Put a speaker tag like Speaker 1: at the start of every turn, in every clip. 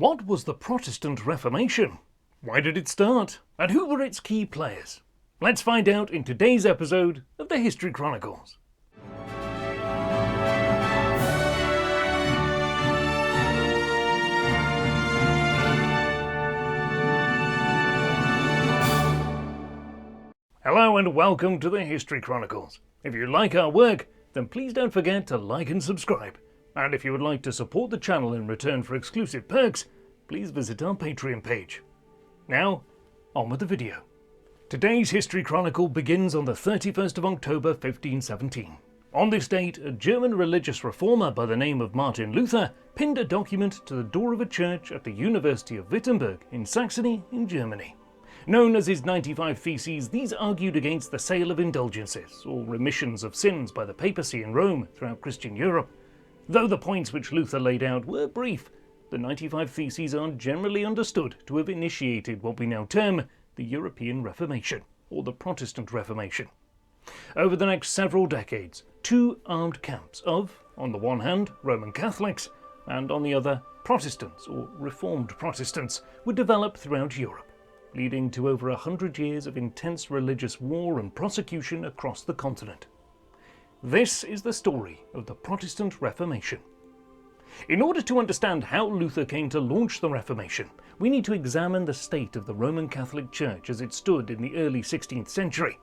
Speaker 1: What was the Protestant Reformation? Why did it start? And who were its key players? Let's find out in today's episode of the History Chronicles. Hello and welcome to the History Chronicles. If you like our work, then please don't forget to like and subscribe. And if you would like to support the channel in return for exclusive perks, please visit our Patreon page. Now, on with the video. Today's History Chronicle begins on the 31st of October 1517. On this date, a German religious reformer by the name of Martin Luther pinned a document to the door of a church at the University of Wittenberg in Saxony in Germany. Known as his 95 Theses, these argued against the sale of indulgences, or remissions of sins by the papacy in Rome throughout Christian Europe. Though the points which Luther laid out were brief, the 95 Theses are generally understood to have initiated what we now term the European Reformation, or the Protestant Reformation. Over the next several decades, two armed camps of, on the one hand, Roman Catholics, and on the other, Protestants, or Reformed Protestants, would develop throughout Europe, leading to over 100 years of intense religious war and prosecution across the continent. This is the story of the Protestant Reformation. In order to understand how Luther came to launch the Reformation, we need to examine the state of the Roman Catholic Church as it stood in the early 16th century.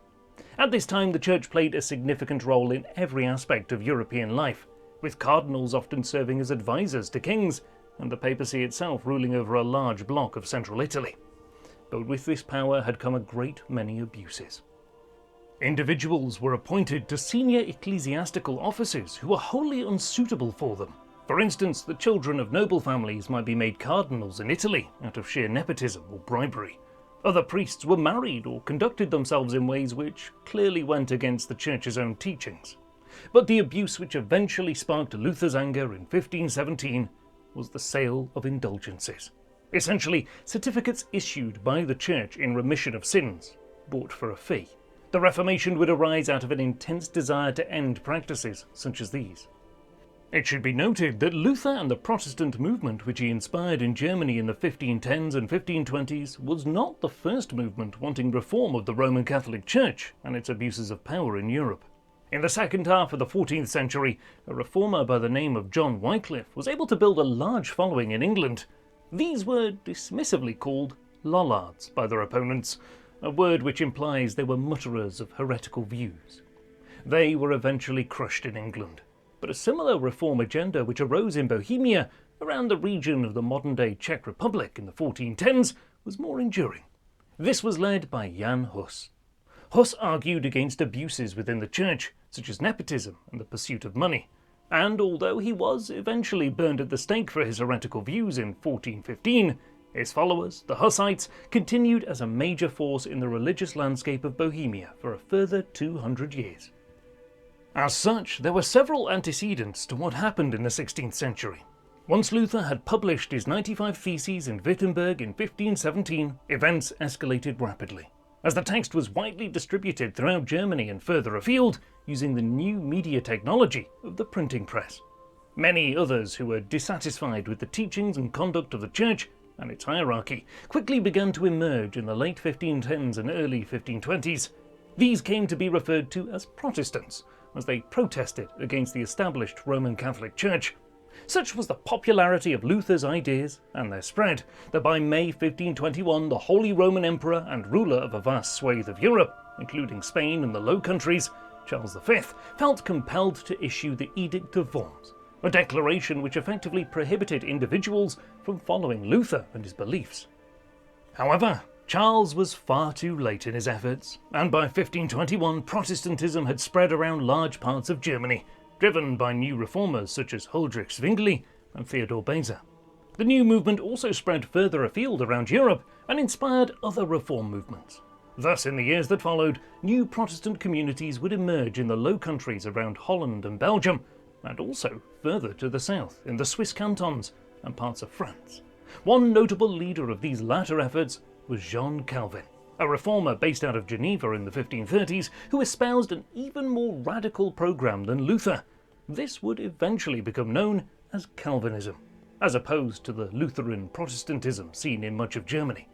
Speaker 1: At this time, the Church played a significant role in every aspect of European life, with cardinals often serving as advisors to kings, and the papacy itself ruling over a large block of central Italy. But with this power had come a great many abuses. Individuals were appointed to senior ecclesiastical offices who were wholly unsuitable for them. For instance, the children of noble families might be made cardinals in Italy out of sheer nepotism or bribery. Other priests were married or conducted themselves in ways which clearly went against the Church's own teachings. But the abuse which eventually sparked Luther's anger in 1517 was the sale of indulgences. Essentially, certificates issued by the Church in remission of sins, bought for a fee. The Reformation would arise out of an intense desire to end practices such as these. It should be noted that Luther and the Protestant movement which he inspired in Germany in the 1510s and 1520s was not the first movement wanting reform of the Roman Catholic Church and its abuses of power in Europe. In the second half of the 14th century, a reformer by the name of John Wycliffe was able to build a large following in England. These were dismissively called Lollards by their opponents, a word which implies they were mutterers of heretical views. They were eventually crushed in England, but a similar reform agenda which arose in Bohemia around the region of the modern-day Czech Republic in the 1410s was more enduring. This was led by Jan Hus. Hus argued against abuses within the Church, such as nepotism and the pursuit of money. And although he was eventually burned at the stake for his heretical views in 1415, his followers, the Hussites, continued as a major force in the religious landscape of Bohemia for a further 200 years. As such, there were several antecedents to what happened in the 16th century. Once Luther had published his 95 Theses in Wittenberg in 1517, events escalated rapidly, as the text was widely distributed throughout Germany and further afield using the new media technology of the printing press. Many others who were dissatisfied with the teachings and conduct of the Church and its hierarchy quickly began to emerge in the late 1510s and early 1520s. These came to be referred to as Protestants, as they protested against the established Roman Catholic Church. Such was the popularity of Luther's ideas and their spread, that by May 1521 the Holy Roman Emperor and ruler of a vast swathe of Europe, including Spain and the Low Countries, Charles V, felt compelled to issue the Edict of Worms, a declaration which effectively prohibited individuals from following Luther and his beliefs. However, Charles was far too late in his efforts, and by 1521 Protestantism had spread around large parts of Germany, driven by new reformers such as Huldrych Zwingli and Theodor Beza. The new movement also spread further afield around Europe and inspired other reform movements. Thus, in the years that followed, new Protestant communities would emerge in the Low Countries around Holland and Belgium, and also further to the south in the Swiss cantons and parts of France. One notable leader of these latter efforts was John Calvin, a reformer based out of Geneva in the 1530s who espoused an even more radical program than Luther. This would eventually become known as Calvinism. as opposed to the Lutheran Protestantism seen in much of Germany.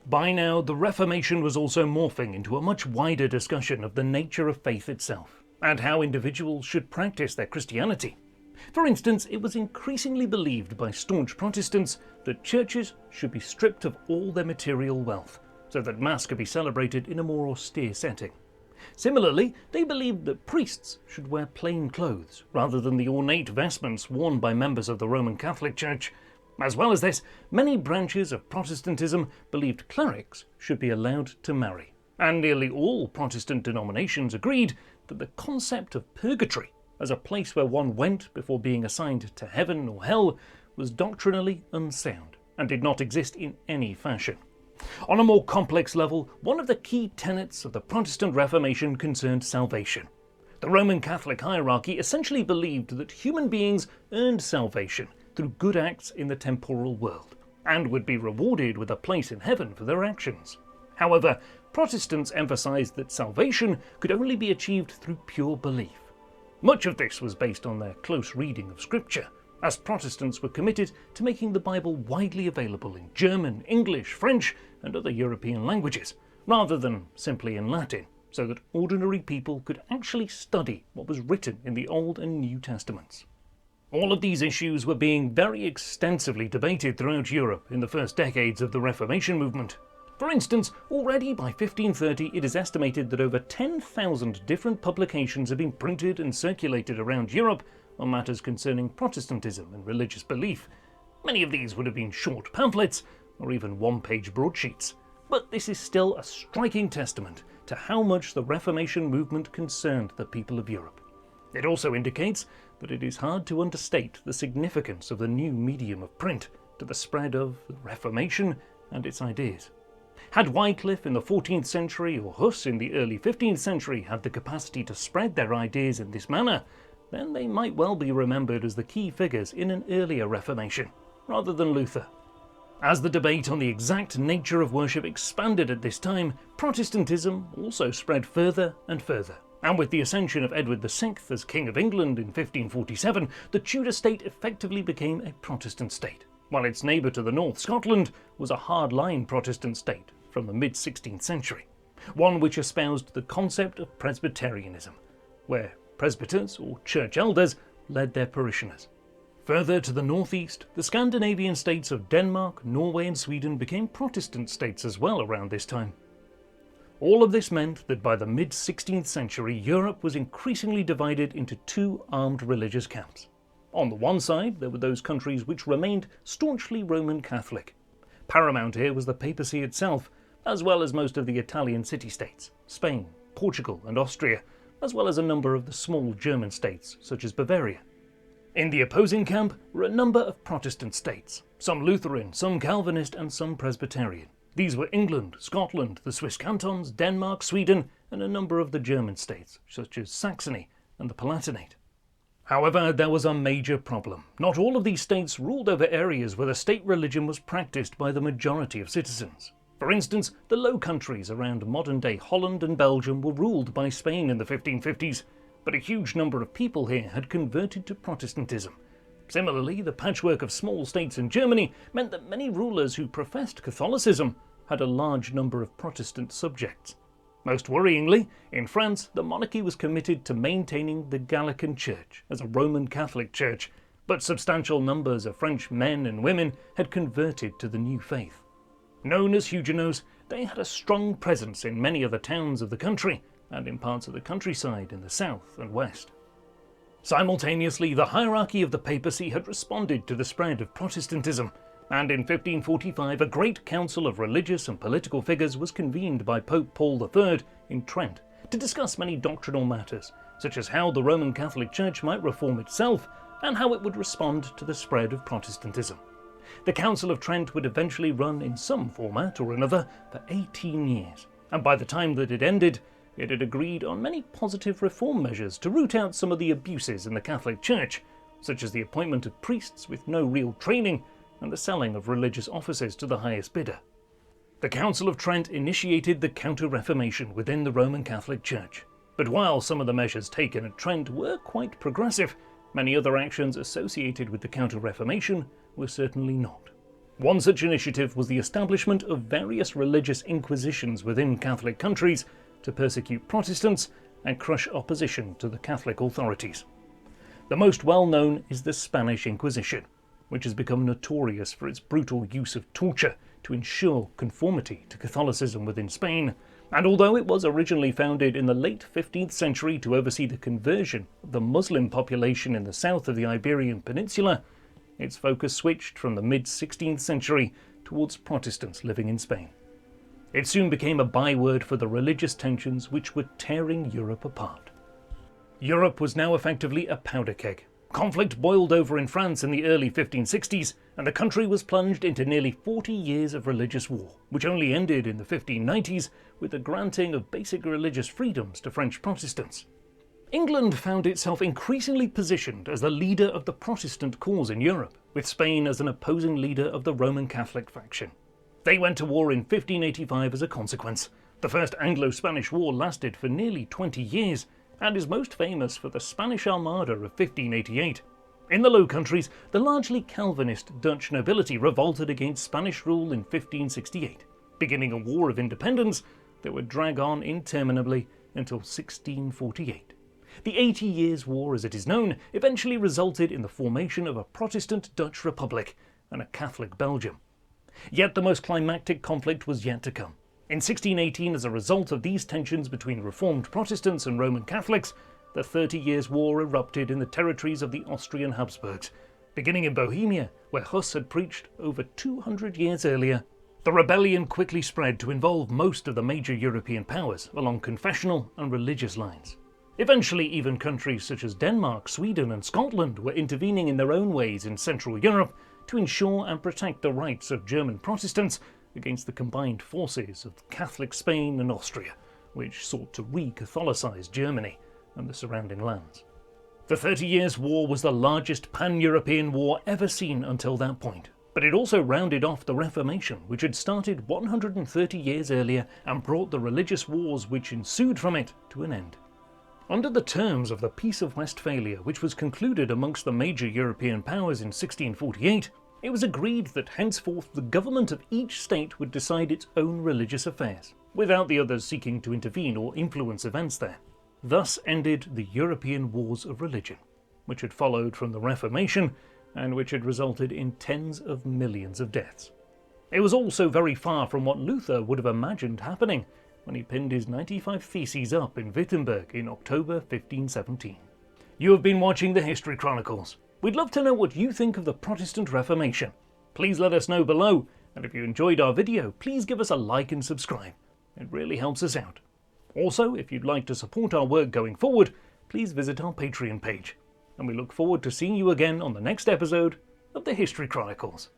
Speaker 1: By now, the Reformation was also morphing into a much wider discussion of the nature of faith itself, and how individuals should practice their Christianity. For instance, it was increasingly believed by staunch Protestants that churches should be stripped of all their material wealth, so that Mass could be celebrated in a more austere setting. Similarly, they believed that priests should wear plain clothes, rather than the ornate vestments worn by members of the Roman Catholic Church. As well as this, many branches of Protestantism believed clerics should be allowed to marry, and nearly all Protestant denominations agreed that the concept of purgatory, as a place where one went before being assigned to heaven or hell, was doctrinally unsound and did not exist in any fashion. On a more complex level, one of the key tenets of the Protestant Reformation concerned salvation. The Roman Catholic hierarchy essentially believed that human beings earned salvation through good acts in the temporal world, and would be rewarded with a place in heaven for their actions. However, Protestants emphasized that salvation could only be achieved through pure belief. Much of this was based on their close reading of Scripture, as Protestants were committed to making the Bible widely available in German, English, French, and other European languages, rather than simply in Latin, so that ordinary people could actually study what was written in the Old and New Testaments. All of these issues were being very extensively debated throughout Europe in the first decades of the Reformation movement. For instance, already by 1530 it is estimated that over 10,000 different publications have been printed and circulated around Europe on matters concerning Protestantism and religious belief. Many of these would have been short pamphlets, or even one-page broadsheets. But this is still a striking testament to how much the Reformation movement concerned the people of Europe. It also indicates that it is hard to understate the significance of the new medium of print to the spread of the Reformation and its ideas. Had Wycliffe in the 14th century or Huss in the early 15th century had the capacity to spread their ideas in this manner, then they might well be remembered as the key figures in an earlier Reformation, rather than Luther. As the debate on the exact nature of worship expanded at this time, Protestantism also spread further and further. And with the ascension of Edward VI as King of England in 1547, the Tudor state effectively became a Protestant state, while its neighbour to the north, Scotland, was a hard-line Protestant state from the mid-16th century, one which espoused the concept of Presbyterianism, where presbyters or church elders led their parishioners. Further to the northeast, the Scandinavian states of Denmark, Norway and Sweden became Protestant states as well around this time. All of this meant that by the mid-16th century, Europe was increasingly divided into two armed religious camps. On the one side, there were those countries which remained staunchly Roman Catholic. Paramount here was the papacy itself, as well as most of the Italian city-states, Spain, Portugal and Austria, as well as a number of the small German states, such as Bavaria. In the opposing camp were a number of Protestant states, some Lutheran, some Calvinist and some Presbyterian. These were England, Scotland, the Swiss cantons, Denmark, Sweden, and a number of the German states, such as Saxony and the Palatinate. However, there was a major problem. Not all of these states ruled over areas where the state religion was practiced by the majority of citizens. For instance, the Low Countries around modern-day Holland and Belgium were ruled by Spain in the 1550s, but a huge number of people here had converted to Protestantism. Similarly, the patchwork of small states in Germany meant that many rulers who professed Catholicism had a large number of Protestant subjects. Most worryingly, in France, the monarchy was committed to maintaining the Gallican Church as a Roman Catholic church, but substantial numbers of French men and women had converted to the new faith. Known as Huguenots, they had a strong presence in many of the towns of the country and in parts of the countryside in the south and west. Simultaneously, the hierarchy of the papacy had responded to the spread of Protestantism, and in 1545 a great council of religious and political figures was convened by Pope Paul III in Trent to discuss many doctrinal matters, such as how the Roman Catholic Church might reform itself and how it would respond to the spread of Protestantism. The Council of Trent would eventually run in some format or another for 18 years, and by the time that it ended, it had agreed on many positive reform measures to root out some of the abuses in the Catholic Church, such as the appointment of priests with no real training and the selling of religious offices to the highest bidder. The Council of Trent initiated the Counter-Reformation within the Roman Catholic Church, but while some of the measures taken at Trent were quite progressive, Many other actions associated with the Counter-Reformation were certainly not. One such initiative was the establishment of various religious inquisitions within Catholic countries to persecute Protestants and crush opposition to the Catholic authorities. The most well-known is the Spanish Inquisition, which has become notorious for its brutal use of torture to ensure conformity to Catholicism within Spain, and although it was originally founded in the late 15th century to oversee the conversion of the Muslim population in the south of the Iberian Peninsula, its focus switched from the mid-16th century towards Protestants living in Spain. It soon became a byword for the religious tensions which were tearing Europe apart. Europe was now effectively a powder keg. Conflict boiled over in France in the early 1560s, and the country was plunged into nearly 40 years of religious war, which only ended in the 1590s with the granting of basic religious freedoms to French Protestants. England found itself increasingly positioned as the leader of the Protestant cause in Europe, with Spain as an opposing leader of the Roman Catholic faction. They went to war in 1585 as a consequence. The First Anglo-Spanish War lasted for nearly 20 years, and is most famous for the Spanish Armada of 1588. In the Low Countries, the largely Calvinist Dutch nobility revolted against Spanish rule in 1568, beginning a war of independence that would drag on interminably until 1648. The 80 Years' War, as it is known, eventually resulted in the formation of a Protestant Dutch Republic and a Catholic Belgium. Yet the most climactic conflict was yet to come. In 1618, as a result of these tensions between Reformed Protestants and Roman Catholics, the 30 Years' War erupted in the territories of the Austrian Habsburgs, beginning in Bohemia, where Huss had preached over 200 years earlier. The rebellion quickly spread to involve most of the major European powers along confessional and religious lines. Eventually, even countries such as Denmark, Sweden and Scotland were intervening in their own ways in Central Europe to ensure and protect the rights of German Protestants against the combined forces of Catholic Spain and Austria, which sought to re-Catholicize Germany and the surrounding lands. The 30 Years' War was the largest pan-European war ever seen until that point, but it also rounded off the Reformation, which had started 130 years earlier and brought the religious wars which ensued from it to an end. Under the terms of the Peace of Westphalia, which was concluded amongst the major European powers in 1648, it was agreed that henceforth the government of each state would decide its own religious affairs, without the others seeking to intervene or influence events there. Thus ended the European Wars of Religion, which had followed from the Reformation and which had resulted in tens of millions of deaths. It was also very far from what Luther would have imagined happening when he pinned his 95 Theses up in Wittenberg in October 1517. You have been watching the History Chronicles. We'd love to know what you think of the Protestant Reformation. Please let us know below, and if you enjoyed our video, please give us a like and subscribe. It really helps us out. Also, if you'd like to support our work going forward, please visit our Patreon page. And we look forward to seeing you again on the next episode of the History Chronicles.